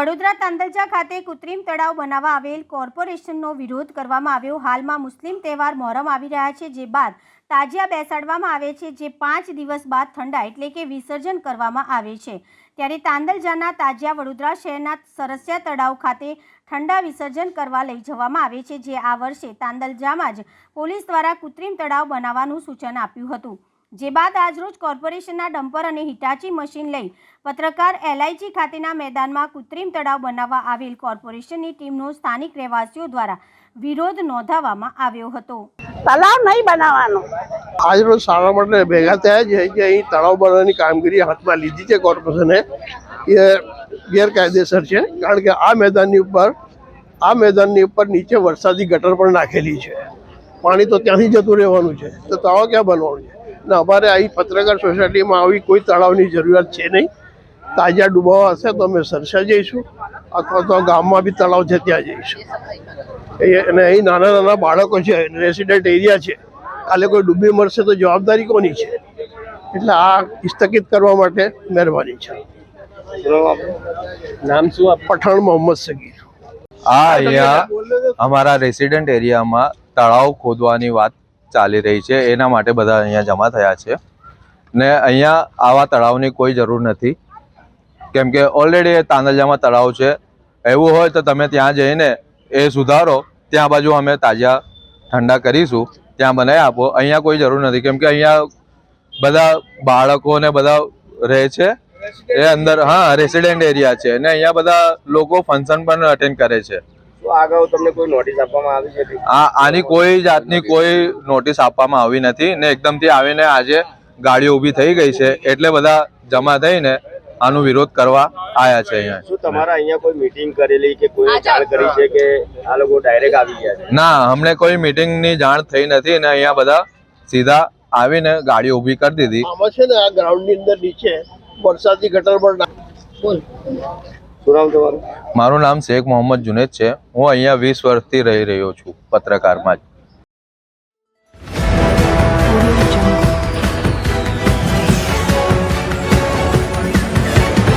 વડોદરા તાંદલજા ખાતે કૃત્રિમ તળાવ બનાવવા આવેલ કોર્પોરેશનનો વિરોધ કરવામાં આવ્યો। હાલમાં મુસ્લિમ તહેવાર મોહરમ આવી રહ્યા છે, જે બાદ તાજિયા બેસાડવામાં આવે છે, જે 5 દિવસ બાદ ઠંડા એટલે કે વિસર્જન કરવામાં આવે છે। ત્યારે તાંદલજાના તાજિયા વડોદરા શહેરના સરસિયા તળાવ ખાતે ઠંડા વિસર્જન કરવા લઈ જવામાં આવે છે, જે આ વર્ષે તાંદલજામાં જ પોલીસ દ્વારા કૃત્રિમ તળાવ બનાવવાનું સૂચન આપ્યું હતું। જે બાદ આજરોજ કોર્પોરેશનના ડમ્પર અને હિટાચી મશીન લઈ પત્રકાર LIG ખાતેના મેદાનમાં કૃત્રિમ તળાવ બનાવવા આવેલ કોર્પોરેશનની ટીમનો સ્થાનિક રહેવાસીઓ દ્વારા વિરોધ નોંધાવવામાં આવ્યો હતો। તળાવ નહીં બનાવવાનો આજરોજ સારા માટે ભેગા થયા છે કે અહીં તળાવ બનાવવાની કામગીરી હાથમાં લીધી છે કોર્પોરેશને, એ ગેરકાયદેસર છે। કારણ કે આ મેદાનની ઉપર નીચે વરસાદી ગટર પણ નાખેલી છે, પાણી તો ત્યાંથી જતું રહેવાનું છે, તો તળાવ ક્યાં બનવાનું છે? ને અમારે અહીં પત્રકાર સોસાયટીમાં આવી કોઈ તળાવની જરૂરિયાત છે નહીં। તાજા ડૂબાવા હશે તો અમે સરસા જઈશું અથવા તો ગામમાં બી તળાવ છે ત્યાં જઈશું। અને અહીં નાના નાના બાળકો છે, રેસિડેન્ટ એરિયા છે, કાલે કોઈ ડૂબી મરશે તો જવાબદારી કોની છે? એટલે આ સ્થગિત કરવા માટે મહેરબાની છે। નામ શું? પઠાણ મોહમ્મદ સગીર। અહીંયા અમારા રેસિડેન્ટ એરિયામાં તળાવ ખોદવાની વાત ચાલી રહી છે, એના માટે બધા અહીંયા જમા થયા છે ને અહીંયા આવા તળાવની કોઈ જરૂર નથી, કેમ કે ઓલરેડી તાંદલજામાં તળાવ છે। એવું હોય તો તમે ત્યાં જઈને એ સુધારો, ત્યાં બાજુ અમે તાજા ઠંડા કરીશું, ત્યાં બનાવી આપો। અહીંયા કોઈ જરૂર નથી, કેમ કે અહીંયા બધા બાળકો ને બધા રહે છે, એ અંદર રેસિડેન્ટ એરિયા છે ને અહીંયા બધા લોકો ફંક્શન પણ અટેન્ડ કરે છે। આગળ તમને કોઈ નોટિસ આપવામાં આવી છે? આની કોઈ જાતની કોઈ નોટિસ આપવામાં આવી નથી ને એકદમથી આવીને આજે ગાડીઓ ઊભી થઈ ગઈ છે, એટલે બધા જમા થઈને આનો વિરોધ કરવા આવ્યા છે અહીંયા। શું તમારા અહીંયા કોઈ મીટિંગ કરેલી કે કોઈ જાણ કરી છે કે આ લોકો ડાયરેક્ટ આવી ગયા છે? ના, અમને કોઈ મીટિંગની જાણ થઈ નથી ને અહીંયા બધા સીધા આવીને ગાડીઓ ઊભી કરી દીધી। આમાં છે ને આ ગ્રાઉન્ડની અંદર નીચે વરસાદી ગટર પર શું નામ તમારું? મારું નામ શેખ મોહમ્મદ જુનેદ છે। હું અહીંયા 20 વર્ષથી રહી રહ્યો છું પત્રકારમાં જ।